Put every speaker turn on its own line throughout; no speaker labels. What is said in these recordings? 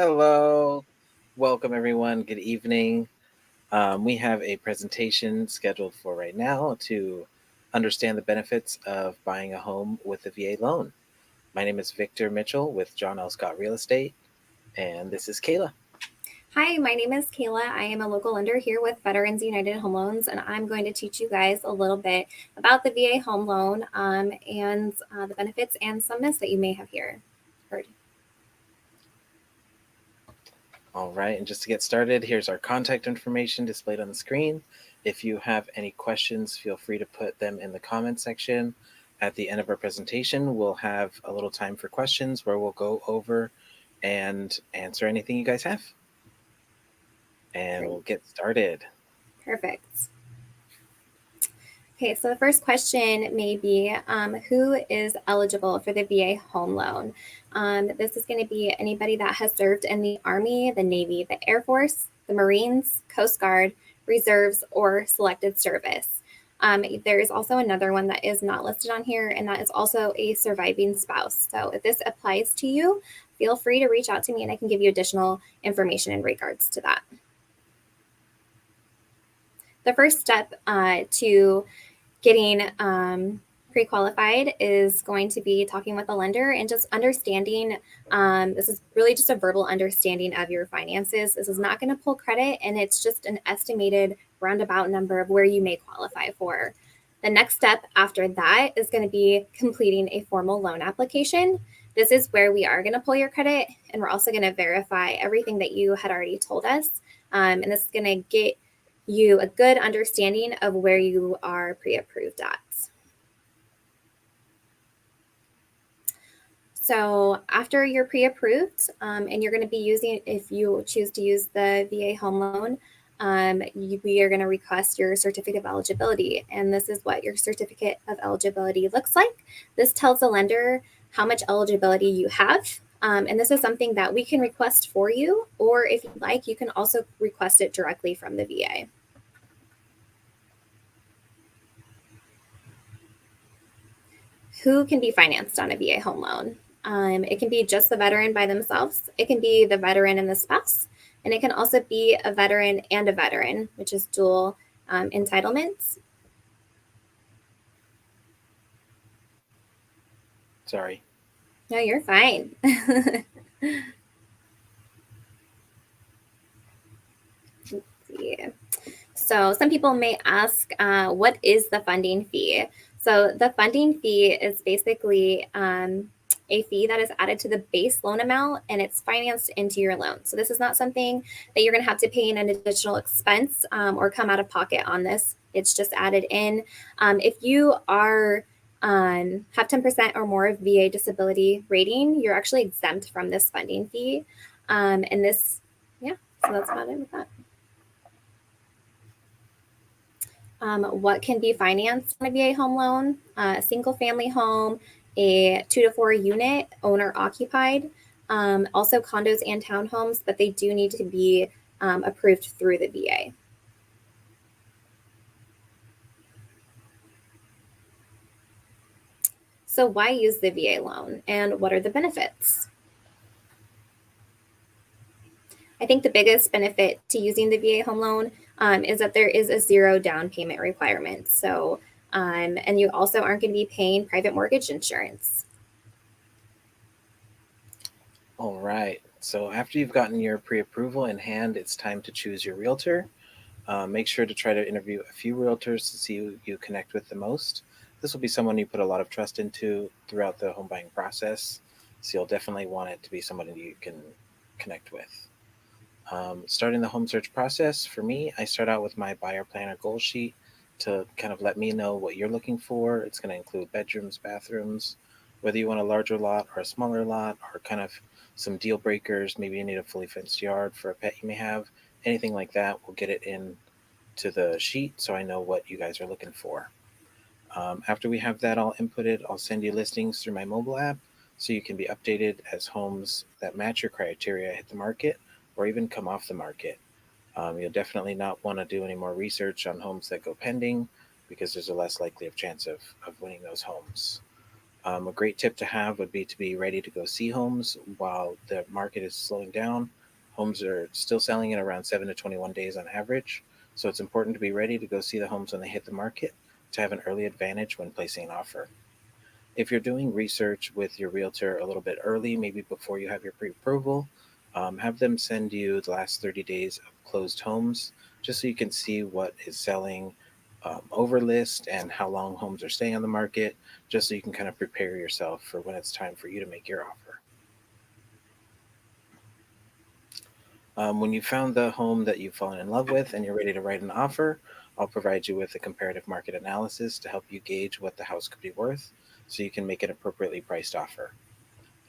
Hello. Welcome, everyone. Good evening. We have a presentation scheduled for right now to understand the benefits of buying a home with a VA loan. My name is Victor Mitchell with John L. Scott Real Estate, and this is Kayla.
Hi, my name is Kayla. I am a local lender here with Veterans United Home Loans, and I'm going to teach you guys a little bit about the VA home loan and the benefits and some myths that you may have heard.
All right, and just to get started, here's our contact information displayed on the screen. If you have any questions, feel free to put them in the comment section. At the end of our presentation, we'll have a little time for questions where we'll go over and answer anything you guys have. And
Great.
we'll get started.
Perfect. Okay, so the first question may be, who is eligible for the VA home loan? This is going to be anybody that has served in the Army, the Navy, the Air Force, the Marines, Coast Guard, Reserves, or Selected Service. There is also another one that is not listed on here, and that is also a surviving spouse. So if this applies to you, feel free to reach out to me and I can give you additional information in regards to that. The first step to getting pre-qualified is going to be talking with a lender and just understanding. This is really just a verbal understanding of your finances. This is not going to pull credit, and it's just an estimated roundabout number of where you may qualify for. The next step after that is going to be completing a formal loan application. This is where we are going to pull your credit, and we're also going to verify everything that you had already told us. And this is going to get you a good understanding of where you are pre-approved at. So after you're pre-approved and you're going to be using, if you choose to use the VA home loan, we are going to request your certificate of eligibility. And this is what your certificate of eligibility looks like. This tells the lender how much eligibility you have. And this is something that we can request for you, or if you'd like, you can also request it directly from the VA. Who can be financed on a VA home loan? It can be just the veteran by themselves. It can be the veteran and the spouse. And it can also be a veteran and a veteran, which is dual entitlements.
Sorry.
No, you're fine. Let's see. So some people may ask, what is the funding fee? So the funding fee is basically a fee that is added to the base loan amount, and it's financed into your loan. So this is not something that you're going to have to pay an additional expense or come out of pocket on this. It's just added in. If you are have 10% or more of VA disability rating, you're actually exempt from this funding fee. And this, yeah, so that's about it with that. What can be financed on a VA home loan? A single family home, a 2 to 4 unit, owner occupied, also condos and townhomes, but they do need to be approved through the VA. So why use the VA loan, and what are the benefits? I think the biggest benefit to using the VA home loan is that there is a 0 down payment requirement. So, and you also aren't going to be paying private mortgage insurance.
All right. So after you've gotten your pre-approval in hand, it's time to choose your realtor. Make sure to try to interview a few realtors to see who you connect with the most. This will be someone you put a lot of trust into throughout the home buying process. So you'll definitely want it to be someone you can connect with. Starting the home search process, for me, I start out with my buyer planner goal sheet to kind of let me know what you're looking for. It's going to include bedrooms, bathrooms, whether you want a larger lot or a smaller lot, or kind of some deal breakers. Maybe you need a fully fenced yard for a pet you may have. Anything like that, we'll get it in to the sheet so I know what you guys are looking for. After we have that all inputted, I'll send you listings through my mobile app so you can be updated as homes that match your criteria hit the market or even come off the market. You'll definitely not want to do any more research on homes that go pending because there's a less likely of chance of winning those homes. A great tip to have would be to be ready to go see homes while the market is slowing down. Homes are still selling in around 7 to 21 days on average, so it's important to be ready to go see the homes when they hit the market to have an early advantage when placing an offer. If you're doing research with your realtor a little bit early, maybe before you have your pre approval, have them send you the last 30 days of closed homes just so you can see what is selling over list and how long homes are staying on the market, just so you can kind of prepare yourself for when it's time for you to make your offer. When you found the home that you've fallen in love with and you're ready to write an offer, I'll provide you with a comparative market analysis to help you gauge what the house could be worth so you can make an appropriately priced offer.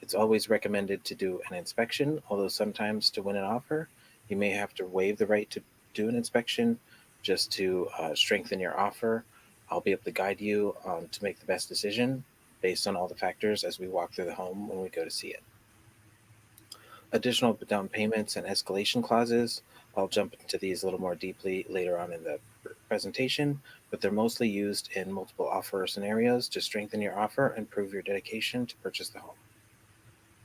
It's always recommended to do an inspection, although sometimes to win an offer, you may have to waive the right to do an inspection just to strengthen your offer. I'll be able to guide you to make the best decision based on all the factors as we walk through the home when we go to see it. Additional down payments and escalation clauses. I'll jump into these a little more deeply later on in the presentation, but they're mostly used in multiple offer scenarios to strengthen your offer and prove your dedication to purchase the home.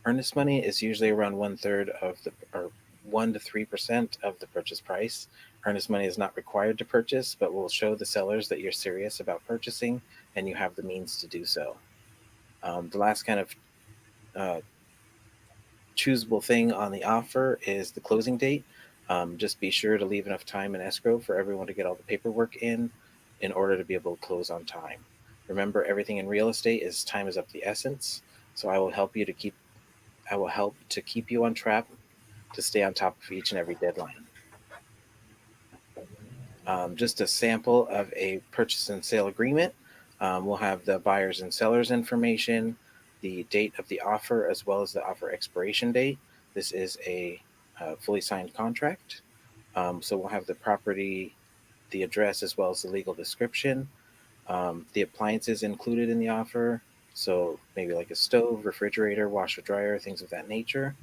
Earnest money is usually around one third of the, or 1 to 3% of the purchase price. Earnest money is not required to purchase, but will show the sellers that you're serious about purchasing and you have the means to do so. The last kind of uh, choosable thing on the offer is the closing date. Just be sure to leave enough time in escrow for everyone to get all the paperwork in order to be able to close on time. Remember, everything in real estate is time is of the essence. So I will help to keep you on track to stay on top of each and every deadline. Just a sample of a purchase and sale agreement. We'll have the buyer's and seller's information, the date of the offer, as well as the offer expiration date. This is a fully signed contract. So we'll have the property, the address, as well as the legal description. The appliances included in the offer. So maybe like a stove, refrigerator, washer, dryer, things of that nature.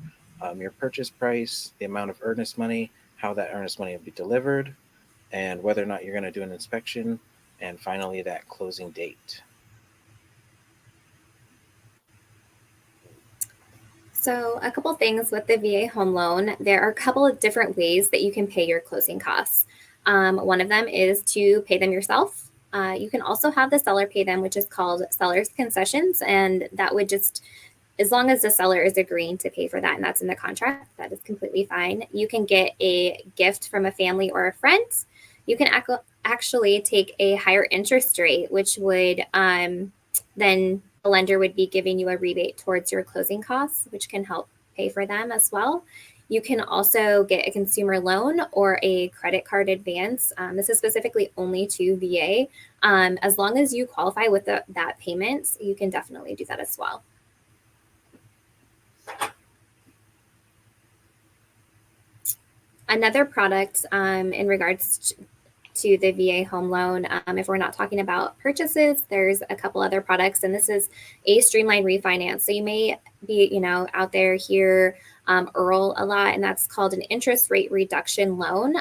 Your purchase price, the amount of earnest money, how that earnest money will be delivered, and whether or not you're going to do an inspection, and finally that closing date.
So, a couple things with the VA home loan. There are a couple of different ways that you can pay your closing costs. One of them is to pay them yourself. You can also have the seller pay them, which is called seller's concessions. And that would just, as long as the seller is agreeing to pay for that and that's in the contract, that is completely fine. You can get a gift from a family or a friend. You can actually take a higher interest rate, which would then the lender would be giving you a rebate towards your closing costs, which can help pay for them as well. You can also get a consumer loan or a credit card advance. This is specifically only to VA. As long as you qualify with that payment, you can definitely do that as well. Another product in regards to the VA home loan, if we're not talking about purchases, there's a couple other products, and this is a streamlined refinance. So you may be, out there here EARL a lot, and that's called an interest rate reduction loan.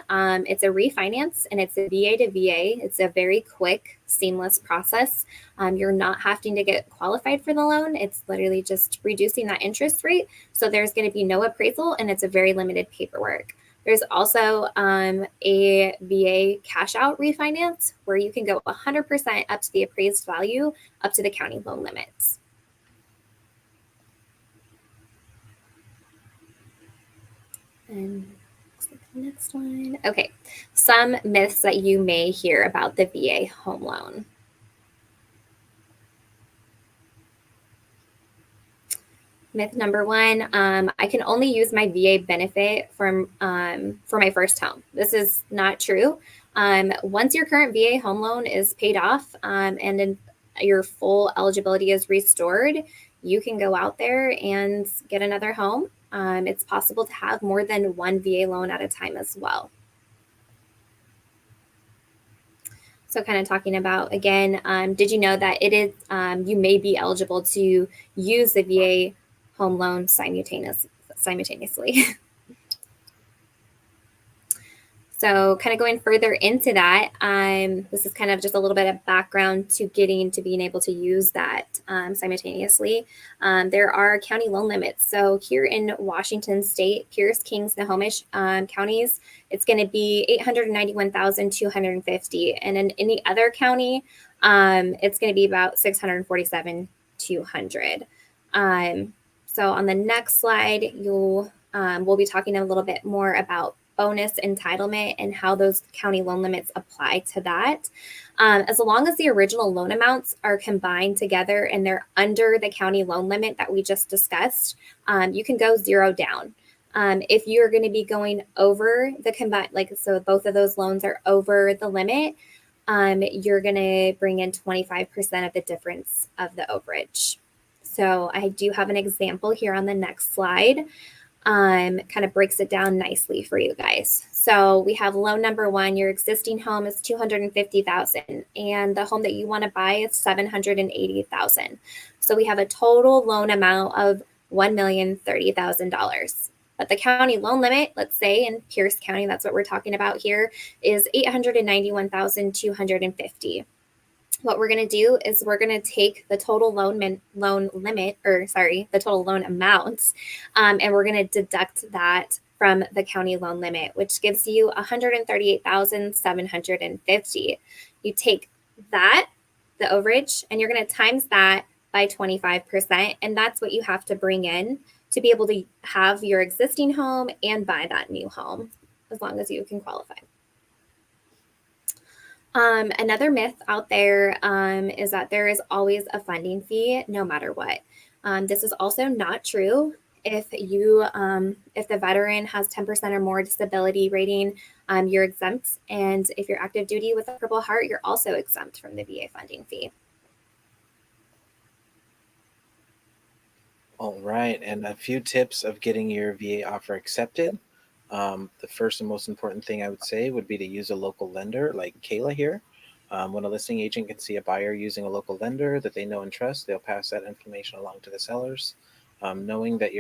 It's a refinance, and it's a VA to VA. It's a very quick, seamless process. You're not having to get qualified for the loan. It's literally just reducing that interest rate. So there's going to be no appraisal, and it's a very limited paperwork. There's also a VA cash out refinance where you can go 100% up to the appraised value, up to the county loan limits. And the next one. Okay, some myths that you may hear about the VA home loan. Myth number one, I can only use my VA benefit for my first home. This is not true. Once your current VA home loan is paid off and then your full eligibility is restored, you can go out there and get another home. It's possible to have more than one VA loan at a time as well. So kind of talking about, again, did you know that it is you may be eligible to use the VA home loan simultaneously. So, kind of going further into that, this is kind of just a little bit of background to getting to being able to use that simultaneously. There are county loan limits. So, here in Washington State, Pierce, Kings, Snohomish counties, it's going to be 891,250, and in any other county, it's going to be about 647,200. So, on the next slide, we'll be talking a little bit more about bonus entitlement and how those county loan limits apply to that. As long as the original loan amounts are combined together and they're under the county loan limit that we just discussed, you can go zero down. If you're going to be going over the combined, like, so both of those loans are over the limit, you're going to bring in 25% of the difference of the overage. So I do have an example here on the next slide. Kind of breaks it down nicely for you guys. So we have loan number one. Your existing home is $250,000, and the home that you want to buy is $780,000. So we have a total loan amount of $1,030,000. But the county loan limit, let's say in Pierce County, that's what we're talking about here, is $891,250. What we're going to do is we're going to take the total the total loan amounts, and we're going to deduct that from the county loan limit, which gives you $138,750. You take that, the overage, and you're going to times that by 25%, and that's what you have to bring in to be able to have your existing home and buy that new home, as long as you can qualify. Another myth out there is that there is always a funding fee no matter what. This is also not true. If the veteran has 10% or more disability rating, you're exempt. And if you're active duty with a Purple Heart, you're also exempt from the VA funding fee.
All right, and a few tips of getting your VA offer accepted. The first and most important thing I would say would be to use a local lender like Kayla here. When a listing agent can see a buyer using a local lender that they know and trust, they'll pass that information along to the sellers. Knowing that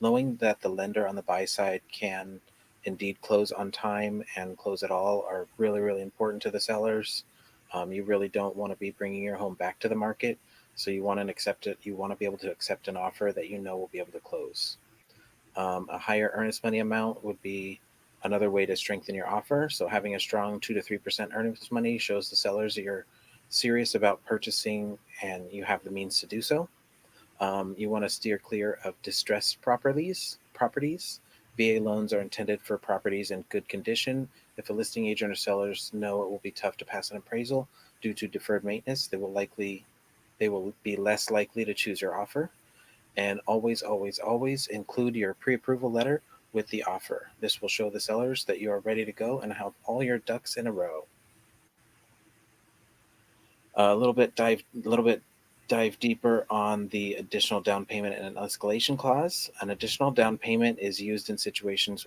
knowing that the lender on the buy side can indeed close on time and close at all are really, really important to the sellers. You really don't want to be bringing your home back to the market, so you want to accept it. You want to be able to accept an offer that you know will be able to close. A higher earnest money amount would be another way to strengthen your offer. So having a strong 2 to 3% earnest money shows the sellers that you're serious about purchasing and you have the means to do so. You want to steer clear of distressed properties. VA loans are intended for properties in good condition. If a listing agent or sellers know it will be tough to pass an appraisal due to deferred maintenance, they will be less likely to choose your offer. And always, always, always include your pre-approval letter with the offer. This will show the sellers that you are ready to go and have all your ducks in a row. A little bit dive deeper on the additional down payment and an escalation clause. An additional down payment is used in situations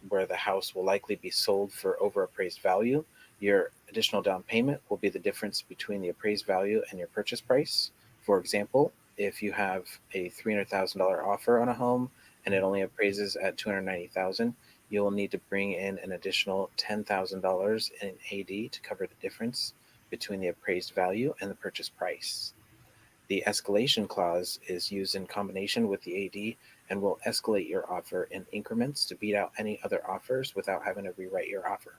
where the house will likely be sold for overappraised value. Your additional down payment will be the difference between the appraised value and your purchase price. For example, if you have a $300,000 offer on a home and it only appraises at $290,000, you will need to bring in an additional $10,000 in AD to cover the difference between the appraised value and the purchase price. The escalation clause is used in combination with the AD and will escalate your offer in increments to beat out any other offers without having to rewrite your offer.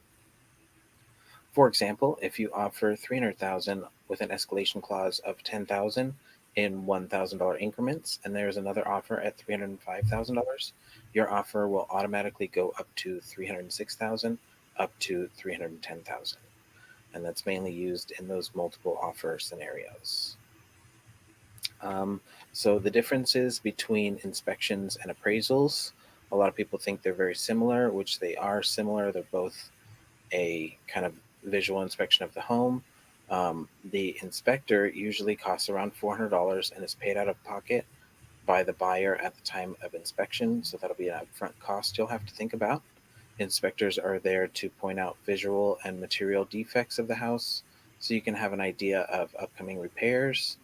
For example, if you offer $300,000 with an escalation clause of $10,000 in $1,000 increments, and there is another offer at $305,000, your offer will automatically go up to $306,000, up to $310,000, and that's mainly used in those multiple offer scenarios. So the differences between inspections and appraisals, a lot of people think they're very similar, which they are similar. They're both a kind of visual inspection of the home. The inspector usually costs around $400 and is paid out of pocket by the buyer at the time of inspection. So that'll be an upfront cost you'll have to think about. Inspectors are there to point out visual and material defects of the house so you can have an idea of upcoming repairs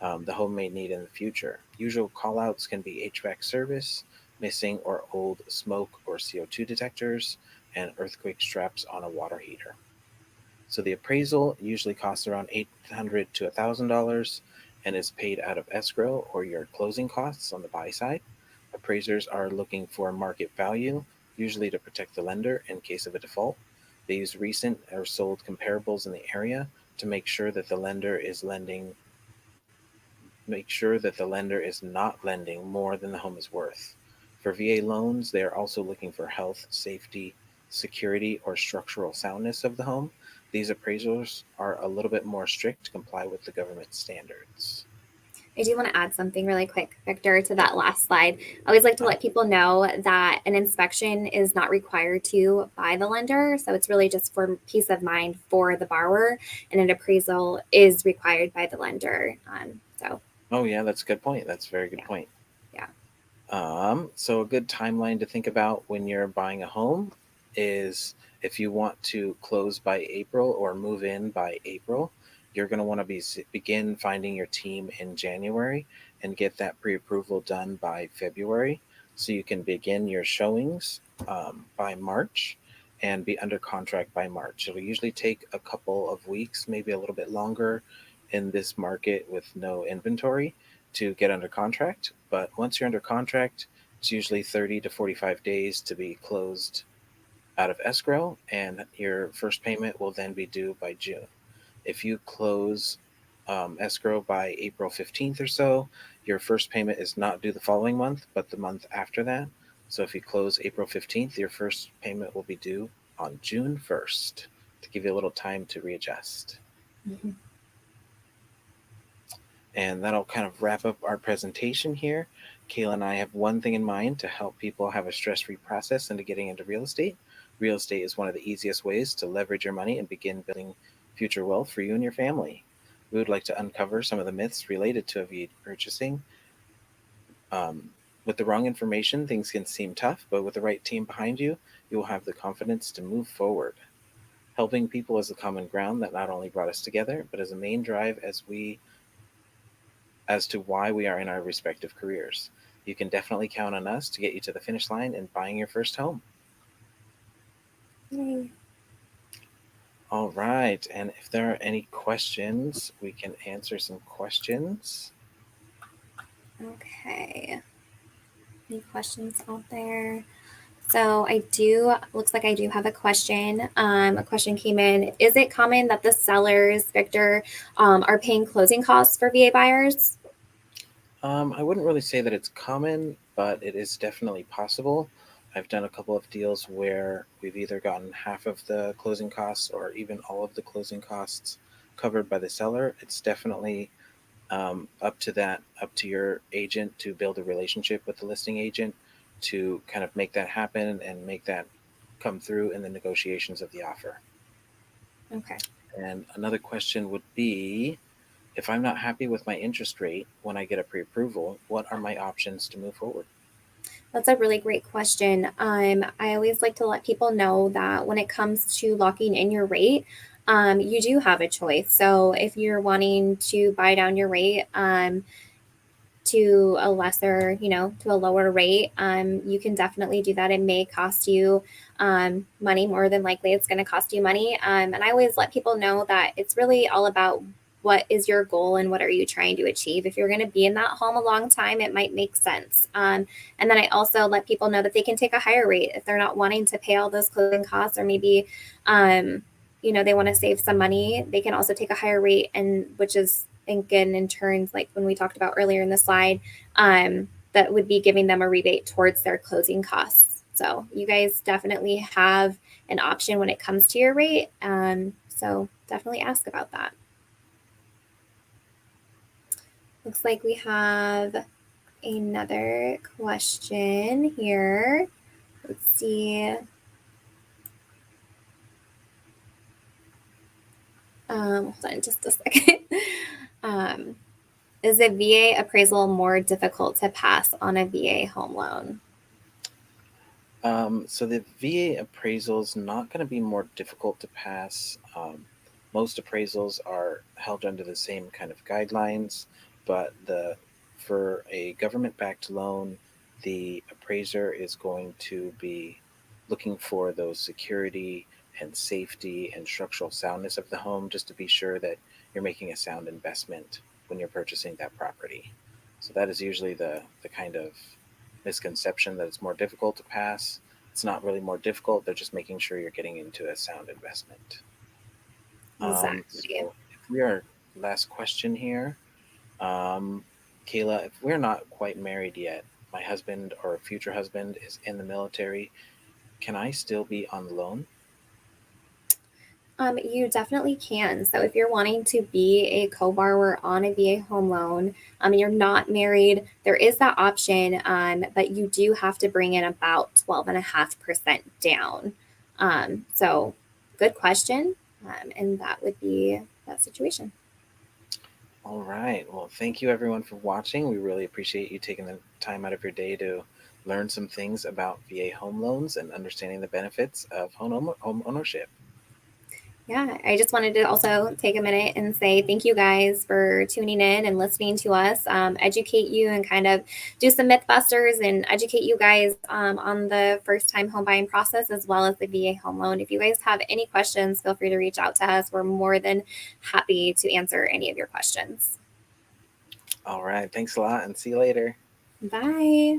the home may need in the future. Usual callouts can be HVAC service, missing or old smoke or CO2 detectors, and earthquake straps on a water heater. So the appraisal usually costs around $800 to $1,000 and is paid out of escrow or your closing costs on the buy side. Appraisers are looking for market value, usually to protect the lender in case of a default. They use recent or sold comparables in the area to make sure that the lender is not lending more than the home is worth. For VA loans, they are also looking for health, safety, security, or structural soundness of the home. These appraisals are a little bit more strict to comply with the government standards.
I do want to add something really quick, Victor, to that last slide. I always like to
Uh,
let people know that an inspection is not required to by the lender. So it's really just for peace of mind for the borrower, and an appraisal is required by the lender.
oh, yeah, that's a good point. That's a very good
Yeah,
point.
yeah.
So a good timeline to think about when you're buying a home is if you want to close by April or move in by April, you're going to want to begin finding your team in January and get that pre-approval done by February, so you can begin your showings by March and be under contract by March. It'll usually take a couple of weeks, maybe a little bit longer in this market with no inventory to get under contract. But once you're under contract, it's usually 30 to 45 days to be closed out of escrow, and your first payment will then be due by June. If you close escrow by April 15th or so, your first payment is not due the following month, but the month after that. So if you close April 15th, your first payment will be due on June 1st to give you a little time to readjust.
Mhm.
And that'll kind of wrap up our presentation here. Kayla and I have one thing in mind to help people have a stress free process into getting into real estate. Real estate is one of the easiest ways to leverage your money and begin building future wealth for you and your family. We would like to uncover some of the myths related to VA purchasing. Um, with the wrong information, things can seem tough, but with the right team behind you, you will have the confidence to move forward. Helping people is the common ground that not only brought us together, but is a main drive as to why we are in our respective careers. You can definitely count on us to get you to the finish line and buying your first home.
Yay.
All right. And if there are any questions, we can answer some questions.
Okay. Any questions out there? So looks like I do have a question. A question came in. Is it common that the sellers, Victor, are paying closing costs for VA buyers?
I wouldn't really say that it's common, but it is definitely possible. I've done a couple of deals where we've either gotten half of the closing costs or even all of the closing costs covered by the seller. It's definitely up to your agent to build a relationship with the listing agent to kind of make that happen and make that come through in the negotiations of the offer.
Okay.
And another question would be, if I'm not happy with my interest rate when I get a pre-approval, what are my options to move forward?
That's a really great question. I always like to let people know that when it comes to locking in your rate, you do have a choice. So if you're wanting to buy down your rate, to a lesser, to a lower rate, you can definitely do that. It may cost you money. More than likely, it's going to cost you money. And I always let people know that it's really all about what is your goal and what are you trying to achieve. If you're going to be in that home a long time, it might make sense. And then I also let people know that they can take a higher rate if they're not wanting to pay all those closing costs, or maybe they want to save some money. They can also take a higher rate, and which is, again, in turns, like when we talked about earlier in the slide, that would be giving them a rebate towards their closing costs. So you guys definitely have an option when it comes to your rate. So definitely ask about that. Looks like we have another question here. Let's see. Hold on just a second. um, is a VA appraisal more difficult to pass on a VA home loan?
So the VA appraisal is not going to be more difficult to pass. Most appraisals are held under the same kind of guidelines, but the for a government-backed loan, the appraiser is going to be looking for those security and safety and structural soundness of the home, just to be sure that you're making a sound investment when you're purchasing that property. So that is usually the kind of misconception that it's more difficult to pass. It's not really more difficult. They're just making sure you're getting into a sound investment.
Exactly.
So if we are last question here, um, Kayla, if we're not quite married yet, my husband or future husband is in the military, can I still be on the loan?
You definitely can. So if you're wanting to be a co-borrower on a VA home loan, and you're not married, there is that option, but you do have to bring in about 12.5% down. So good question. And that would be that situation.
All right. Well, thank you everyone for watching. We really appreciate you taking the time out of your day to learn some things about VA home loans and understanding the benefits of home ownership.
Yeah, I just wanted to also take a minute and say thank you guys for tuning in and listening to us, educate you and kind of do some mythbusters and educate you guys on the first time home buying process as well as the VA home loan. If you guys have any questions, feel free to reach out to us. We're more than happy to answer any of your questions.
All right. Thanks a lot and see you later.
Bye.